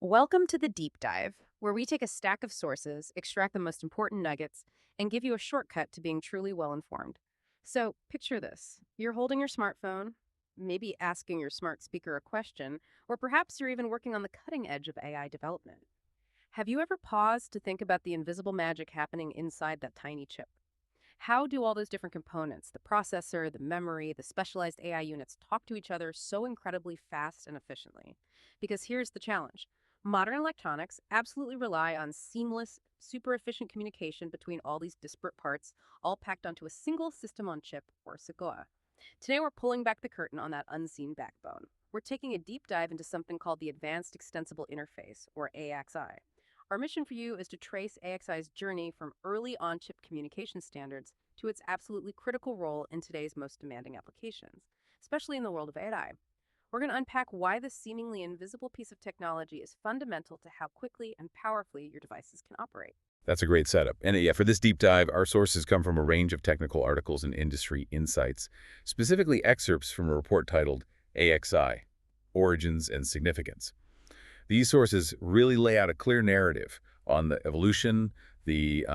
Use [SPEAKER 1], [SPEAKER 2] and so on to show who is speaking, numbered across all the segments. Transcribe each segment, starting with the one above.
[SPEAKER 1] Welcome to the Deep Dive, where we take a stack of sources, extract the most important nuggets, and give you a shortcut to being truly well informed. So, picture this: you're holding your smartphone, maybe asking your smart speaker a question, or perhaps you're even working on the cutting edge of AI development. Have you ever paused to think about the invisible magic happening inside that tiny chip? How do all those different components, the processor, the memory, the specialized AI units, talk to each other so incredibly fast and efficiently? Because here's the challenge: modern electronics absolutely rely on seamless, super efficient communication between all these disparate parts, all packed onto a single system on chip, or SOCOA. Today, we're pulling back the curtain on that unseen backbone. We're taking a deep dive into something called the Advanced Extensible Interface, or AXI. Our mission for you is to trace AXI's journey from early on-chip communication standards to its absolutely critical role in today's most demanding applications, especially in the world of AI. We're going to unpack why this seemingly invisible piece of technology is fundamental to how quickly and powerfully your devices can operate.
[SPEAKER 2] That's a great setup. And yeah, for this deep dive, our sources come from a range of technical articles and industry insights, specifically excerpts from a report titled AXI, Origins and Significance. These sources really lay out a clear narrative on the evolution, the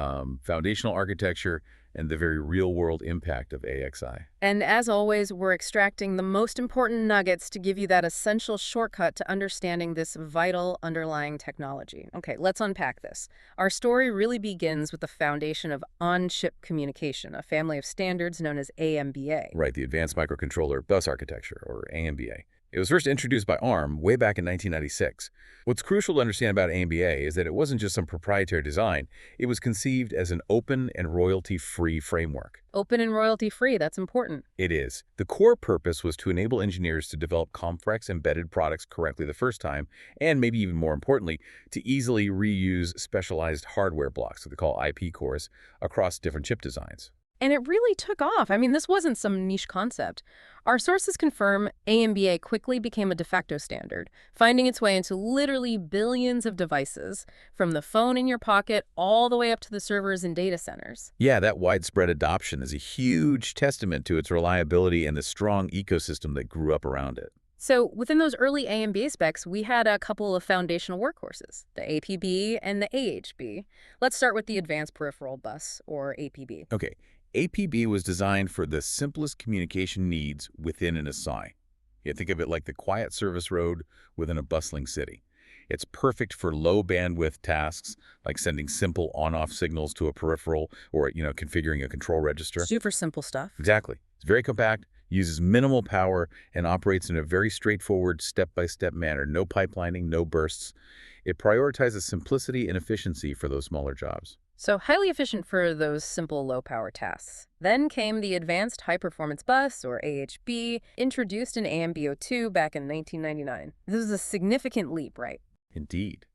[SPEAKER 2] foundational architecture, and the very real-world impact of AXI.
[SPEAKER 1] And as always, we're extracting the most important nuggets to give you that essential shortcut to understanding this vital underlying technology. Okay, let's unpack this. Our story really begins with the foundation of on-chip communication, a family of standards known as AMBA.
[SPEAKER 2] Right, the Advanced Microcontroller Bus Architecture, or AMBA. It was first introduced by ARM way back in 1996. What's crucial to understand about AMBA is that it wasn't just some proprietary design. It was conceived as an open and royalty-free framework.
[SPEAKER 1] Open and royalty-free, that's important.
[SPEAKER 2] It is. The core purpose was to enable engineers to develop complex embedded products correctly the first time, and maybe even more importantly, to easily reuse specialized hardware blocks, what they call IP cores, across different chip designs.
[SPEAKER 1] And it really took off. I mean, this wasn't some niche concept. Our sources confirm AMBA quickly became a de facto standard, finding its way into literally billions of devices, from the phone in your pocket all the way up to the servers in data centers.
[SPEAKER 2] Yeah, that widespread adoption is a huge testament to its reliability and the strong ecosystem that grew up around it.
[SPEAKER 1] So within those early AMBA specs, we had a couple of foundational workhorses, the APB and the AHB. Let's start with the Advanced Peripheral Bus, or APB.
[SPEAKER 2] Okay, APB was designed for the simplest communication needs within an SI. Yeah, think of it like the quiet service road within a bustling city. It's perfect for low bandwidth tasks like sending simple on-off signals to a peripheral or, configuring a control register.
[SPEAKER 1] Super simple stuff.
[SPEAKER 2] Exactly. It's very compact, uses minimal power, and operates in a very straightforward step-by-step manner. No pipelining, no bursts. It prioritizes simplicity and efficiency for those smaller jobs.
[SPEAKER 1] So highly efficient for those simple low-power tasks. Then came the Advanced High-Performance Bus, or AHB, introduced in AMBO2 back in 1999. This was a significant leap, right?
[SPEAKER 2] Indeed.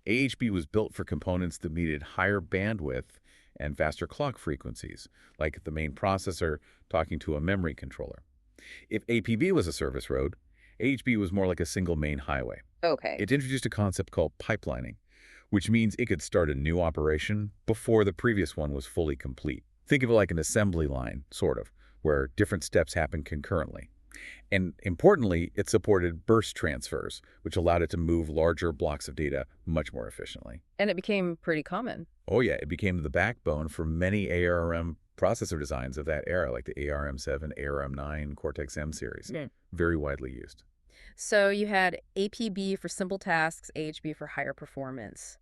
[SPEAKER 2] AHB was built for components that needed higher bandwidth and faster clock frequencies, like the main processor talking to a memory controller. If APB was a service road, AHB was more like a single main highway.
[SPEAKER 1] Okay.
[SPEAKER 2] It introduced a concept called pipelining, which means it could start a new operation before the previous one was fully complete. Think of it like an assembly line, sort of, where different steps happen concurrently. And importantly, it supported burst transfers, which allowed it to move larger blocks of data much more efficiently.
[SPEAKER 1] And it became pretty common.
[SPEAKER 2] Oh yeah, it became the backbone for many ARM processor designs of that era, like the ARM7, ARM9, Cortex-M series.
[SPEAKER 1] Yeah.
[SPEAKER 2] Very widely used.
[SPEAKER 1] So you had APB for simple tasks, AHB for higher performance.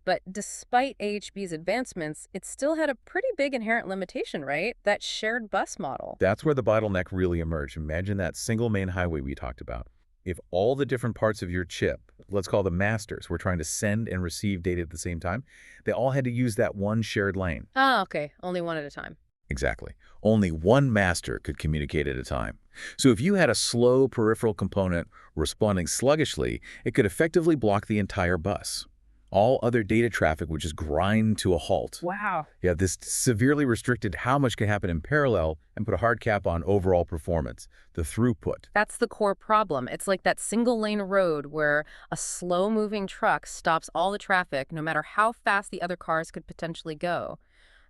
[SPEAKER 1] But despite AHB's advancements, it still had a pretty big inherent limitation, right? That shared bus model.
[SPEAKER 2] That's where the bottleneck really emerged. Imagine that single main highway we talked about. If all the different parts of your chip, let's call them masters, were trying to send and receive data at the same time, they all had to use that one shared lane.
[SPEAKER 1] Ah, okay. Only one at a time.
[SPEAKER 2] Exactly. Only one master could communicate at a time. So if you had a slow peripheral component responding sluggishly, it could effectively block the entire bus. All other data traffic would just grind to a halt.
[SPEAKER 1] Wow.
[SPEAKER 2] Yeah, this severely restricted how much can happen in parallel and put a hard cap on overall performance, the throughput.
[SPEAKER 1] That's the core problem. It's like that single-lane road where a slow-moving truck stops all the traffic, no matter how fast the other cars could potentially go.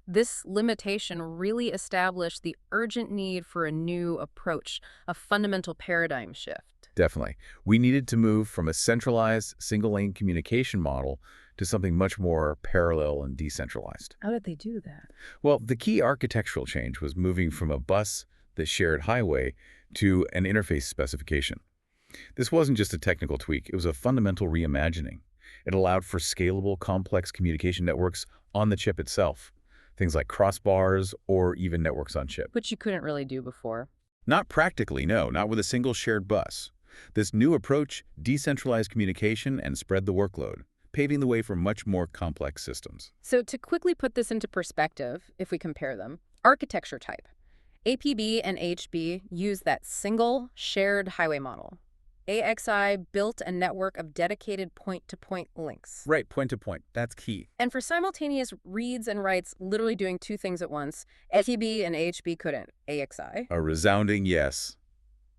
[SPEAKER 1] This limitation really established the urgent need for a new approach, a fundamental paradigm shift.
[SPEAKER 2] Definitely. We needed to move from a centralized, single-lane communication model to something much more parallel and decentralized.
[SPEAKER 1] How did they do that?
[SPEAKER 2] Well, the key architectural change was moving from a bus that shared highway to an interface specification. This wasn't just a technical tweak, it was a fundamental reimagining. It allowed for scalable, complex communication networks on the chip itself, things like crossbars or even networks on chip.
[SPEAKER 1] Which you couldn't really do before.
[SPEAKER 2] Not practically, no, not with a single shared bus. This new approach decentralized communication and spread the workload, paving the way for much more complex systems.
[SPEAKER 1] So to quickly put this into perspective, if we compare them, architecture type. APB and HB use that single shared highway model. AXI built a network of dedicated point-to-point links.
[SPEAKER 2] Right, point to point. That's key.
[SPEAKER 1] And for simultaneous reads and writes, literally doing two things at once, APB and AHB couldn't. AXI.
[SPEAKER 2] A resounding yes.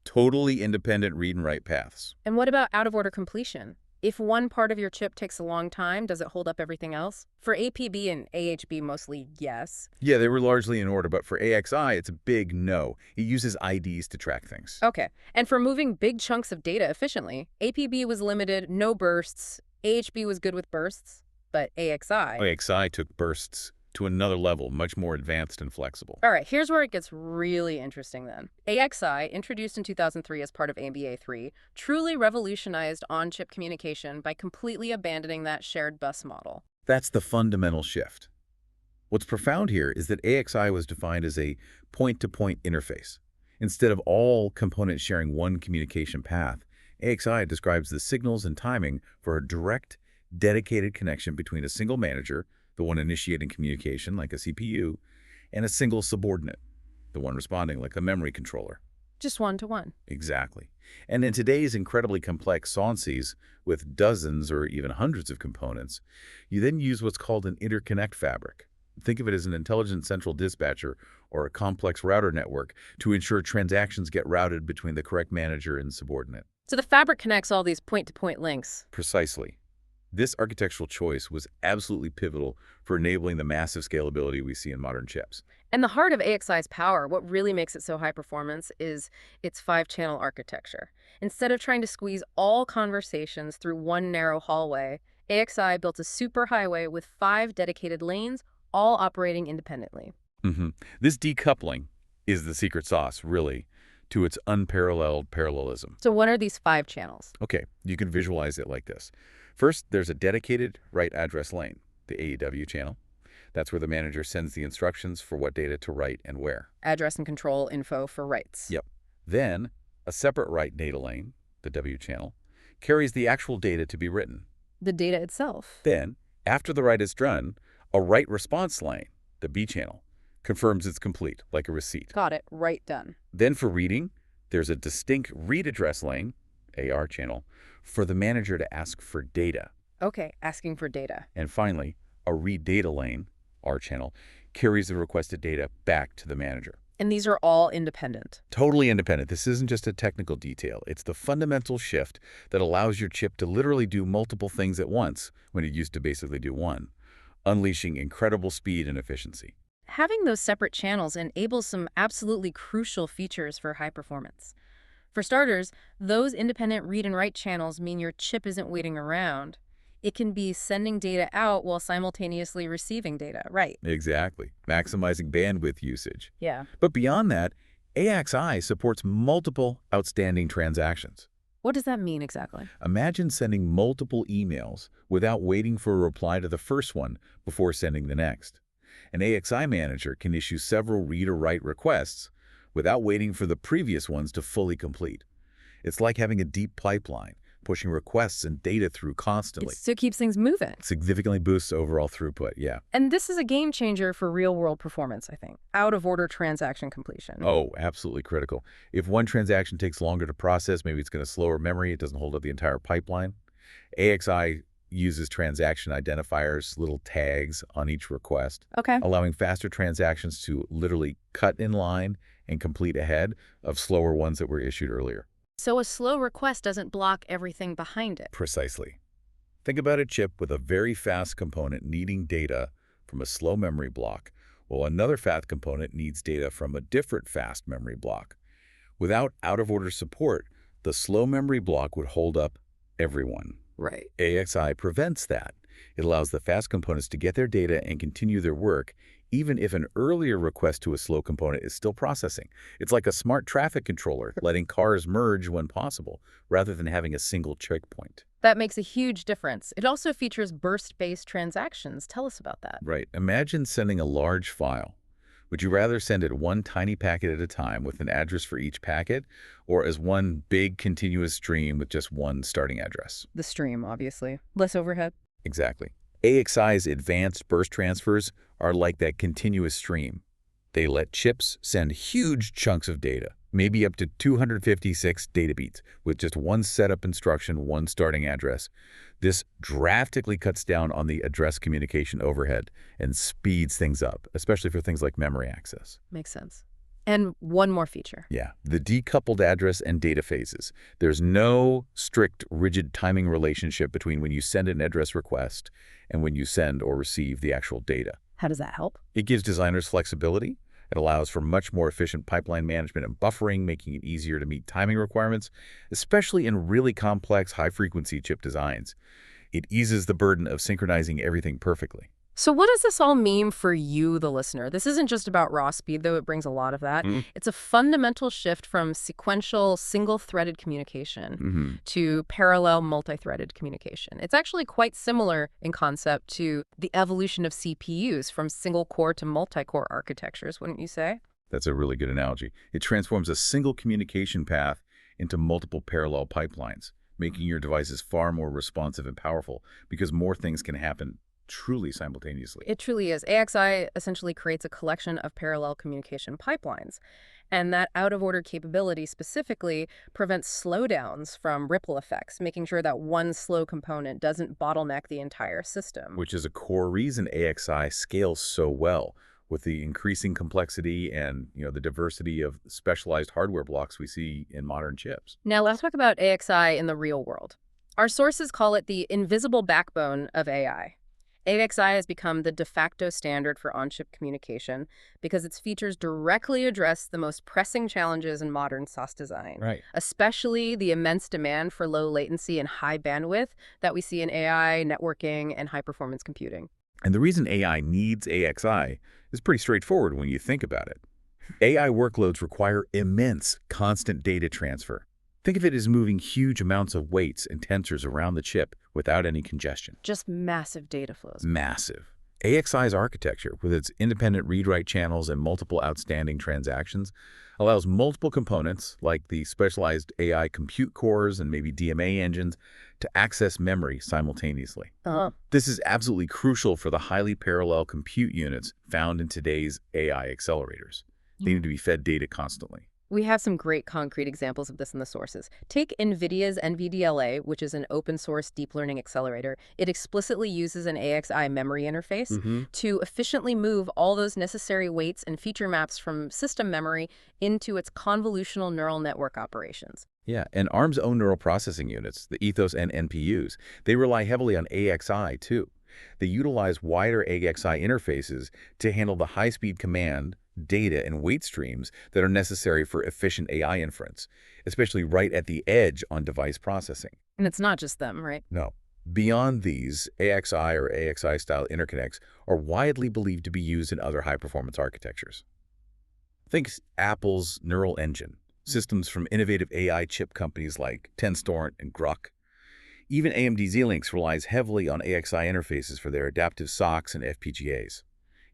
[SPEAKER 2] Totally independent read and write paths.
[SPEAKER 1] And what about out-of-order completion? If one part of your chip takes a long time, does it hold up everything else? For APB and AHB, mostly yes.
[SPEAKER 2] Yeah, they were largely in order, but for AXI, it's a big no. It uses IDs to track things.
[SPEAKER 1] Okay. And for moving big chunks of data efficiently, APB was limited, no bursts. AHB was good with bursts, but AXI...
[SPEAKER 2] AXI took bursts to another level, much more advanced and flexible.
[SPEAKER 1] All right, here's where it gets really interesting then. AXI, introduced in 2003 as part of ABA3, truly revolutionized on-chip communication by completely abandoning that shared bus model.
[SPEAKER 2] That's the fundamental shift. What's profound here is that AXI was defined as a point-to-point interface. Instead of all components sharing one communication path, AXI describes the signals and timing for a direct, dedicated connection between a single manager, the one initiating communication, like a CPU, and a single subordinate, the one responding, like a memory controller.
[SPEAKER 1] Just one-to-one.
[SPEAKER 2] Exactly. And in today's incredibly complex SONCs, with dozens or even hundreds of components, you then use what's called an interconnect fabric. Think of it as an intelligent central dispatcher or a complex router network to ensure transactions get routed between the correct manager and subordinate.
[SPEAKER 1] So the fabric connects all these point-to-point links.
[SPEAKER 2] Precisely. This architectural choice was absolutely pivotal for enabling the massive scalability we see in modern chips.
[SPEAKER 1] And the heart of AXI's power, what really makes it so high performance, is its 5-channel architecture. Instead of trying to squeeze all conversations through one narrow hallway, AXI built a superhighway with 5 dedicated lanes, all operating independently.
[SPEAKER 2] This decoupling is the secret sauce, really, to its unparalleled parallelism.
[SPEAKER 1] So what are these 5 channels?
[SPEAKER 2] Okay, you can visualize it like this. First, there's a dedicated write address lane, the AEW channel. That's where the manager sends the instructions for what data to write and where.
[SPEAKER 1] Address and control info for writes.
[SPEAKER 2] Yep. Then, a separate write data lane, the W channel, carries the actual data to be written.
[SPEAKER 1] The data itself.
[SPEAKER 2] Then, after the write is done, a write response lane, the B channel, confirms it's complete, like a receipt.
[SPEAKER 1] Got it. Write done.
[SPEAKER 2] Then for reading, there's a distinct read address lane, AR channel, for the manager to ask for data.
[SPEAKER 1] Okay, asking for data.
[SPEAKER 2] And finally, a read data lane, R channel, carries the requested data back to the manager.
[SPEAKER 1] And these are all independent.
[SPEAKER 2] Totally independent. This isn't just a technical detail. It's the fundamental shift that allows your chip to literally do multiple things at once when it used to basically do one, unleashing incredible speed and efficiency.
[SPEAKER 1] Having those separate channels enables some absolutely crucial features for high performance. For starters, those independent read and write channels mean your chip isn't waiting around. It can be sending data out while simultaneously receiving data, right?
[SPEAKER 2] Exactly. Maximizing bandwidth usage.
[SPEAKER 1] Yeah.
[SPEAKER 2] But beyond that, AXI supports multiple outstanding transactions.
[SPEAKER 1] What does that mean exactly?
[SPEAKER 2] Imagine sending multiple emails without waiting for a reply to the first one before sending the next. An AXI manager can issue several read or write requests without waiting for the previous ones to fully complete. It's like having a deep pipeline, pushing requests and data through constantly.
[SPEAKER 1] So it keeps things moving.
[SPEAKER 2] Significantly boosts overall throughput, yeah.
[SPEAKER 1] And this is a game changer for real-world performance, I think. Out-of-order transaction completion.
[SPEAKER 2] Oh, absolutely critical. If one transaction takes longer to process, maybe it's going to slower memory, it doesn't hold up the entire pipeline. AXI uses transaction identifiers, little tags on each request,
[SPEAKER 1] Okay.
[SPEAKER 2] allowing faster transactions to literally cut in line and complete ahead of slower ones that were issued earlier.
[SPEAKER 1] So a slow request doesn't block everything behind it.
[SPEAKER 2] Precisely. Think about a chip with a very fast component needing data from a slow memory block, while another fast component needs data from a different fast memory block. Without out-of-order support, The slow memory block would hold up everyone.
[SPEAKER 1] Right.
[SPEAKER 2] AXI prevents that. It allows the fast components to get their data and continue their work, even if an earlier request to a slow component is still processing. It's like a smart traffic controller, letting cars merge when possible, rather than having a single checkpoint.
[SPEAKER 1] That makes a huge difference. It also features burst-based transactions. Tell us about that.
[SPEAKER 2] Right. Imagine sending a large file. Would you rather send it one tiny packet at a time with an address for each packet, or as one big continuous stream with just one starting address?
[SPEAKER 1] The stream, obviously. Less overhead.
[SPEAKER 2] Exactly. AXI's advanced burst transfers are like that continuous stream. They let chips send huge chunks of data, maybe up to 256 data beats, with just one setup instruction, one starting address. This drastically cuts down on the address communication overhead and speeds things up, especially for things like memory access.
[SPEAKER 1] Makes sense. And one more feature.
[SPEAKER 2] Yeah, the decoupled address and data phases. There's no strict, rigid timing relationship between when you send an address request and when you send or receive the actual data.
[SPEAKER 1] How does that help?
[SPEAKER 2] It gives designers flexibility. It allows for much more efficient pipeline management and buffering, making it easier to meet timing requirements, especially in really complex, high-frequency chip designs. It eases the burden of synchronizing everything perfectly.
[SPEAKER 1] So what does this all mean for you, the listener? This isn't just about raw speed, though it brings a lot of that. It's a fundamental shift from sequential, single-threaded communication to parallel, multi-threaded communication. It's actually quite similar in concept to the evolution of CPUs from single-core to multi-core architectures, wouldn't you say?
[SPEAKER 2] That's a really good analogy. It transforms a single communication path into multiple parallel pipelines, making your devices far more responsive and powerful because more things can happen truly simultaneously.
[SPEAKER 1] It truly is. AXI essentially creates a collection of parallel communication pipelines. And that out-of-order capability specifically prevents slowdowns from ripple effects, making sure that one slow component doesn't bottleneck the entire system.
[SPEAKER 2] Which is a core reason AXI scales so well with the increasing complexity and the diversity of specialized hardware blocks we see in modern chips.
[SPEAKER 1] Now let's talk about AXI in the real world. Our sources call it the invisible backbone of AI. AXI has become the de facto standard for on-chip communication because its features directly address the most pressing challenges in modern SoC design,
[SPEAKER 2] Right.
[SPEAKER 1] especially the immense demand for low latency and high bandwidth that we see in AI, networking, and high-performance computing.
[SPEAKER 2] And the reason AI needs AXI is pretty straightforward when you think about it. AI workloads require immense constant data transfer. Think of it as moving huge amounts of weights and tensors around the chip without any congestion.
[SPEAKER 1] Just massive data flows.
[SPEAKER 2] Massive. AXI's architecture, with its independent read-write channels and multiple outstanding transactions, allows multiple components, like the specialized AI compute cores and maybe DMA engines, to access memory simultaneously. This is absolutely crucial for the highly parallel compute units found in today's AI accelerators. They need to be fed data constantly.
[SPEAKER 1] We have some great concrete examples of this in the sources. Take NVIDIA's NVDLA, which is an open-source deep learning accelerator. It explicitly uses an AXI memory interface to efficiently move all those necessary weights and feature maps from system memory into its convolutional neural network operations.
[SPEAKER 2] Yeah, and ARM's own neural processing units, the Ethos and NPUs, they rely heavily on AXI too. They utilize wider AXI interfaces to handle the high-speed command, data, and weight streams that are necessary for efficient AI inference, especially right at the edge on device processing.
[SPEAKER 1] And it's not just them, right?
[SPEAKER 2] No. Beyond these, AXI or AXI-style interconnects are widely believed to be used in other high-performance architectures. Think Apple's Neural Engine, systems from innovative AI chip companies like Tenstorrent and Grok. Even AMD Xilinx relies heavily on AXI interfaces for their adaptive SoCs and FPGAs.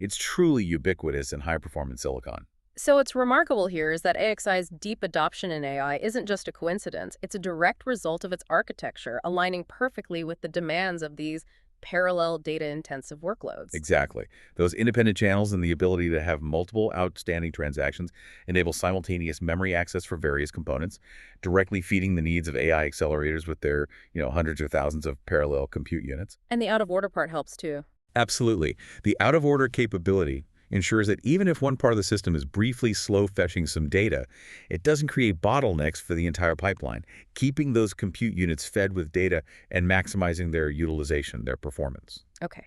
[SPEAKER 2] It's truly ubiquitous in high-performance silicon.
[SPEAKER 1] So what's remarkable here is that AXI's deep adoption in AI isn't just a coincidence. It's a direct result of its architecture, aligning perfectly with the demands of these parallel data-intensive workloads.
[SPEAKER 2] Exactly. Those independent channels and the ability to have multiple outstanding transactions enable simultaneous memory access for various components, directly feeding the needs of AI accelerators with their, hundreds or thousands of parallel compute units.
[SPEAKER 1] And the out-of-order part helps too.
[SPEAKER 2] Absolutely. The out-of-order capability ensures that even if one part of the system is briefly slow fetching some data, it doesn't create bottlenecks for the entire pipeline, keeping those compute units fed with data and maximizing their utilization, their performance.
[SPEAKER 1] Okay.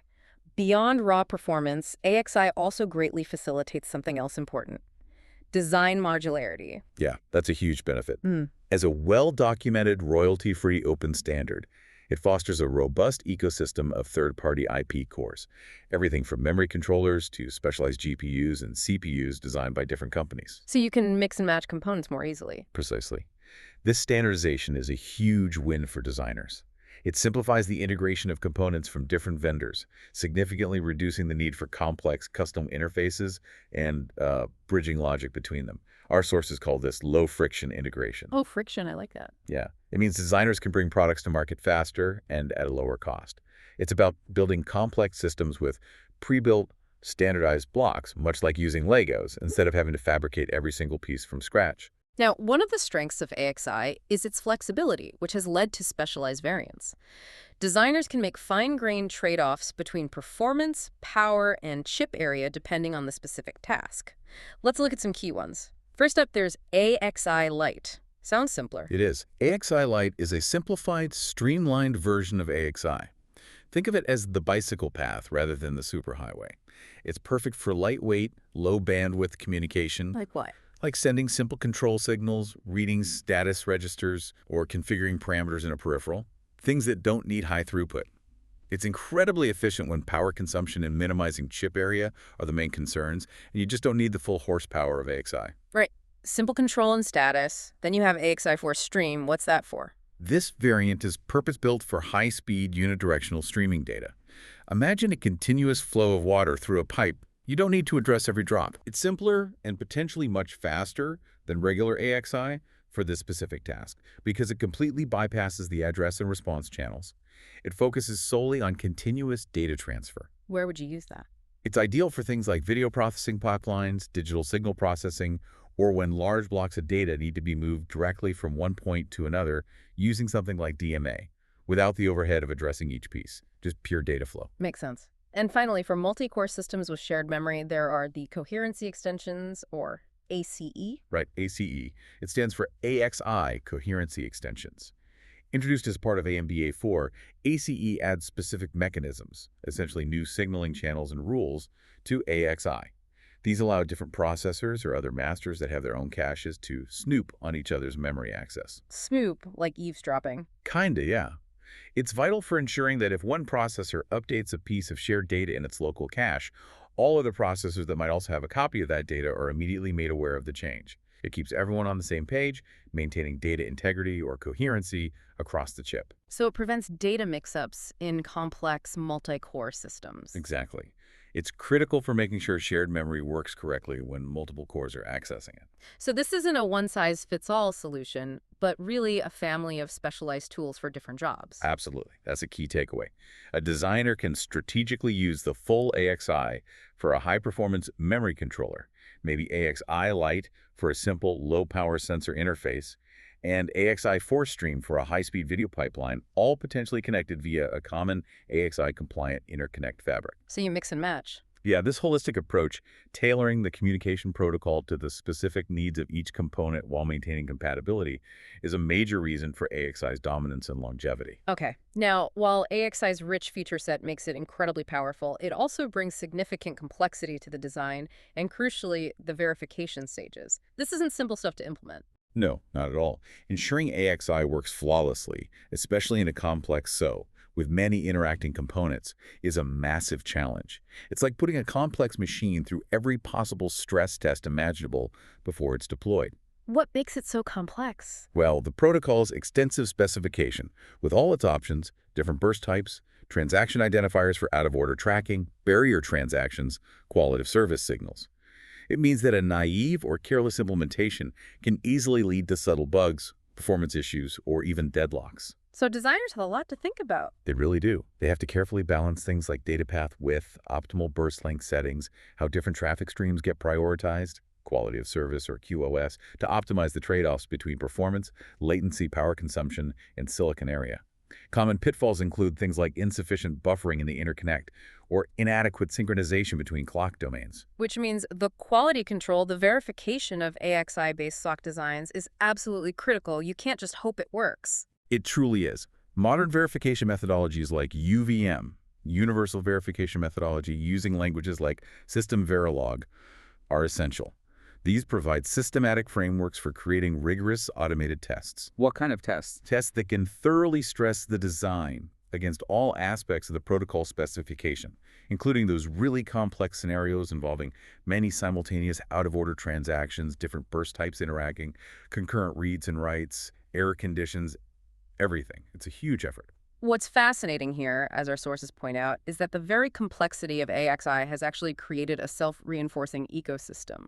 [SPEAKER 1] Beyond raw performance, AXI also greatly facilitates something else important: Design modularity.
[SPEAKER 2] Yeah, that's a huge benefit.
[SPEAKER 1] Mm.
[SPEAKER 2] As a well-documented, royalty-free open standard, it fosters a robust ecosystem of third-party IP cores, everything from memory controllers to specialized GPUs and CPUs designed by different companies.
[SPEAKER 1] So you can mix and match components more easily.
[SPEAKER 2] Precisely. This standardization is a huge win for designers. It simplifies the integration of components from different vendors, significantly reducing the need for complex custom interfaces and bridging logic between them. Our sources call this low-friction integration.
[SPEAKER 1] Oh, friction. I like that.
[SPEAKER 2] Yeah, it means designers can bring products to market faster and at a lower cost. It's about building complex systems with pre-built, standardized blocks, much like using Legos, instead of having to fabricate every single piece from scratch.
[SPEAKER 1] Now, one of the strengths of AXI is its flexibility, which has led to specialized variants. Designers can make fine-grained trade-offs between performance, power, and chip area depending on the specific task. Let's look at some key ones. First up, there's AXI Lite. Sounds simpler.
[SPEAKER 2] It is. AXI Lite is a simplified, streamlined version of AXI. Think of it as the bicycle path rather than the superhighway. It's perfect for lightweight, low-bandwidth communication,
[SPEAKER 1] Like what?
[SPEAKER 2] like sending simple control signals, reading status registers, or configuring parameters in a peripheral, things that don't need high throughput. It's incredibly efficient when power consumption and minimizing chip area are the main concerns, and you just don't need the full horsepower of AXI.
[SPEAKER 1] Right. Simple control and status. Then you have AXI Force Stream. What's that for?
[SPEAKER 2] This variant is purpose-built for high-speed unidirectional streaming data. Imagine a continuous flow of water through a pipe. You don't need to address every drop. It's simpler and potentially much faster than regular AXI for this specific task because it completely bypasses the address and response channels. It focuses solely on continuous data transfer.
[SPEAKER 1] Where would you use that?
[SPEAKER 2] It's ideal for things like video processing pipelines, digital signal processing, or when large blocks of data need to be moved directly from one point to another using something like DMA, without the overhead of addressing each piece, just pure data flow.
[SPEAKER 1] Makes sense. And finally, for multi-core systems with shared memory, there are the coherency extensions, or ACE.
[SPEAKER 2] Right, ACE. It stands for AXI Coherency Extensions. Introduced as part of AMBA4, ACE adds specific mechanisms, essentially new signaling channels and rules, to AXI. These allow different processors or other masters that have their own caches to snoop on each other's memory access.
[SPEAKER 1] Snoop, like eavesdropping.
[SPEAKER 2] Kinda, yeah. It's vital for ensuring that if one processor updates a piece of shared data in its local cache, all other processors that might also have a copy of that data are immediately made aware of the change. It keeps everyone on the same page, maintaining data integrity or coherency across the chip.
[SPEAKER 1] So it prevents data mix-ups in complex multi-core systems.
[SPEAKER 2] Exactly. It's critical for making sure shared memory works correctly when multiple cores are accessing it.
[SPEAKER 1] So this isn't a one-size-fits-all solution, but really a family of specialized tools for different jobs.
[SPEAKER 2] Absolutely. That's a key takeaway. A designer can strategically use the full AXI for a high-performance memory controller, maybe AXI Lite for a simple low-power sensor interface, and AXI Force Stream for a high-speed video pipeline, all potentially connected via a common AXI-compliant interconnect fabric.
[SPEAKER 1] So you mix and match.
[SPEAKER 2] Yeah, this holistic approach, tailoring the communication protocol to the specific needs of each component while maintaining compatibility, is a major reason for AXI's dominance and longevity.
[SPEAKER 1] Okay. Now, while AXI's rich feature set makes it incredibly powerful, it also brings significant complexity to the design and, crucially, the verification stages. This isn't simple stuff to implement.
[SPEAKER 2] No, not at all. Ensuring AXI works flawlessly, especially in a complex SOA, with many interacting components, is a massive challenge. It's like putting a complex machine through every possible stress test imaginable before it's deployed.
[SPEAKER 1] What makes it so complex?
[SPEAKER 2] Well, the protocol's extensive specification, with all its options, different burst types, transaction identifiers for out-of-order tracking, barrier transactions, quality of service signals. It means that a naive or careless implementation can easily lead to subtle bugs, performance issues, or even deadlocks.
[SPEAKER 1] So designers have a lot to think about.
[SPEAKER 2] They really do. They have to carefully balance things like data path width, optimal burst length settings, how different traffic streams get prioritized, quality of service or QoS, to optimize the trade-offs between performance, latency, power consumption, and silicon area. Common pitfalls include things like insufficient buffering in the interconnect or inadequate synchronization between clock domains.
[SPEAKER 1] Which means the quality control, the verification of AXI-based SOC designs is absolutely critical. You can't just hope it works.
[SPEAKER 2] It truly is. Modern verification methodologies like UVM, Universal Verification Methodology, using languages like System Verilog, are essential. These provide systematic frameworks for creating rigorous automated tests.
[SPEAKER 3] What kind of tests?
[SPEAKER 2] Tests that can thoroughly stress the design against all aspects of the protocol specification, including those really complex scenarios involving many simultaneous out-of-order transactions, different burst types interacting, concurrent reads and writes, error conditions, everything. It's a huge effort.
[SPEAKER 1] What's fascinating here, as our sources point out, is that the very complexity of AXI has actually created a self-reinforcing ecosystem.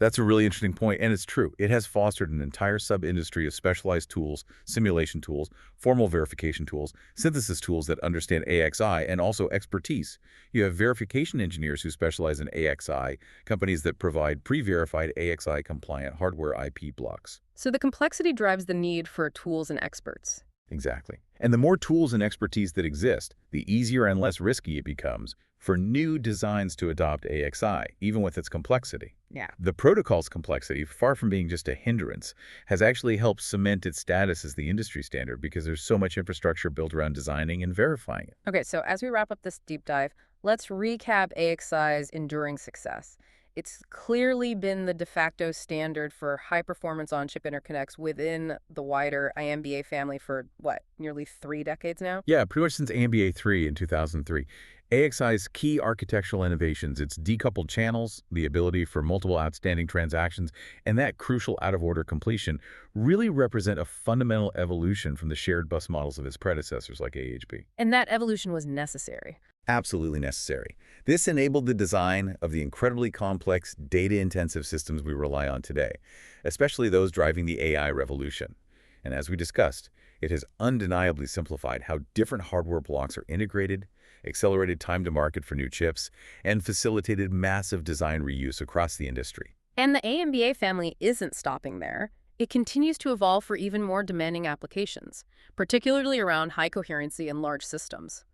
[SPEAKER 2] That's a really interesting point, and it's true. It has fostered an entire sub-industry of specialized tools, simulation tools, formal verification tools, synthesis tools that understand AXI, and also expertise. You have verification engineers who specialize in AXI, companies that provide pre-verified AXI-compliant hardware IP blocks.
[SPEAKER 1] So the complexity drives the need for tools and experts.
[SPEAKER 2] Exactly. And the more tools and expertise that exist, the easier and less risky it becomes for new designs to adopt AXI, even with its complexity.
[SPEAKER 1] Yeah.
[SPEAKER 2] The protocol's complexity, far from being just a hindrance, has actually helped cement its status as the industry standard because there's so much infrastructure built around designing and verifying it.
[SPEAKER 1] Okay, so as we wrap up this deep dive, let's recap AXI's enduring success. It's clearly been the de facto standard for high-performance on-chip interconnects within the wider IMBA family for, what, nearly 3 decades now?
[SPEAKER 2] Yeah, pretty much since AMBA 3 in 2003. AXI's key architectural innovations, its decoupled channels, the ability for multiple outstanding transactions, and that crucial out-of-order completion really represent a fundamental evolution from the shared bus models of its predecessors like AHB.
[SPEAKER 1] And that evolution was necessary.
[SPEAKER 2] Absolutely necessary. This enabled the design of the incredibly complex, data-intensive systems we rely on today, especially those driving the AI revolution. And as we discussed, it has undeniably simplified how different hardware blocks are integrated, accelerated time to market for new chips, and facilitated massive design reuse across the industry.
[SPEAKER 1] And the AMBA family isn't stopping there. It continues to evolve for even more demanding applications, particularly around high coherency and large systems.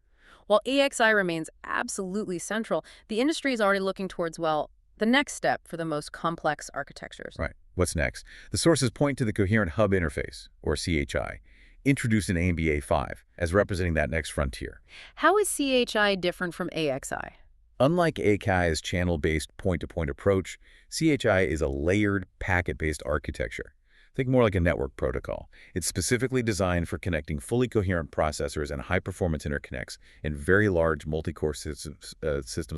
[SPEAKER 1] While AXI remains absolutely central, the industry is already looking towards, well, the next step for the most complex architectures.
[SPEAKER 2] Right. What's next? The sources point to the Coherent Hub Interface, or CHI, introduced in AMBA 5 as representing that next frontier.
[SPEAKER 1] How is CHI different from AXI?
[SPEAKER 2] Unlike AXI's channel-based point-to-point approach, CHI is a layered, packet-based architecture. Think more like a network protocol. It's specifically designed for connecting fully coherent processors and high-performance interconnects in very large multi-core systems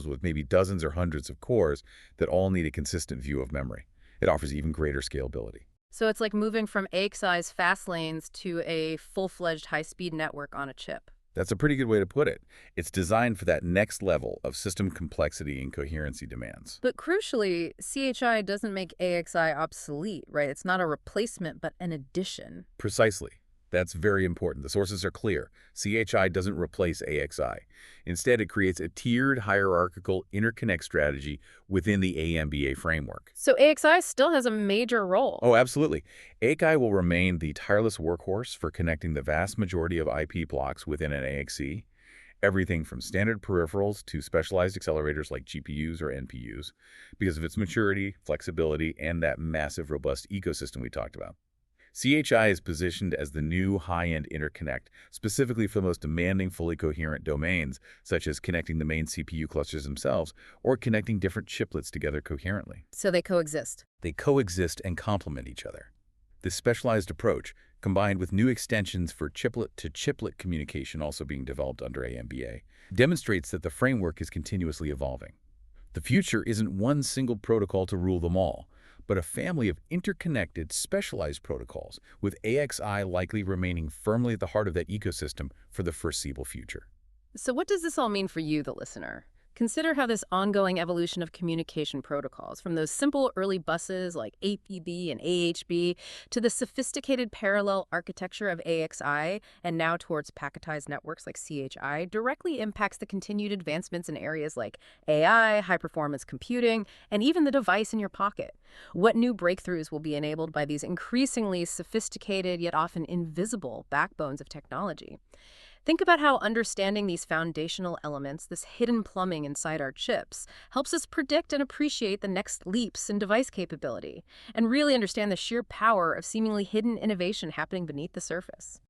[SPEAKER 2] with maybe dozens or hundreds of cores that all need a consistent view of memory. It offers even greater scalability.
[SPEAKER 1] So it's like moving from AXI's fast lanes to a full-fledged high-speed network on a chip.
[SPEAKER 2] That's a pretty good way to put it. It's designed for that next level of system complexity and coherency demands.
[SPEAKER 1] But crucially, CHI doesn't make AXI obsolete, right? It's not a replacement, but an addition.
[SPEAKER 2] Precisely. That's very important. The sources are clear. CHI doesn't replace AXI. Instead, it creates a tiered hierarchical interconnect strategy within the AMBA framework.
[SPEAKER 1] So AXI still has a major role.
[SPEAKER 2] Oh, absolutely. AXI will remain the tireless workhorse for connecting the vast majority of IP blocks within an AXI, everything from standard peripherals to specialized accelerators like GPUs or NPUs, because of its maturity, flexibility, and that massive, robust ecosystem we talked about. CHI is positioned as the new high-end interconnect, specifically for the most demanding fully coherent domains, such as connecting the main CPU clusters themselves or connecting different chiplets together coherently.
[SPEAKER 1] So they coexist.
[SPEAKER 2] They coexist and complement each other. This specialized approach, combined with new extensions for chiplet-to-chiplet communication also being developed under AMBA, demonstrates that the framework is continuously evolving. The future isn't one single protocol to rule them all, but a family of interconnected, specialized protocols, with AXI likely remaining firmly at the heart of that ecosystem for the foreseeable future.
[SPEAKER 1] So what does this all mean for you, the listener? Consider how this ongoing evolution of communication protocols, from those simple early buses like APB and AHB to the sophisticated parallel architecture of AXI and now towards packetized networks like CHI, directly impacts the continued advancements in areas like AI, high-performance computing, and even the device in your pocket. What new breakthroughs will be enabled by these increasingly sophisticated yet often invisible backbones of technology? Think about how understanding these foundational elements, this hidden plumbing inside our chips, helps us predict and appreciate the next leaps in device capability, and really understand the sheer power of seemingly hidden innovation happening beneath the surface.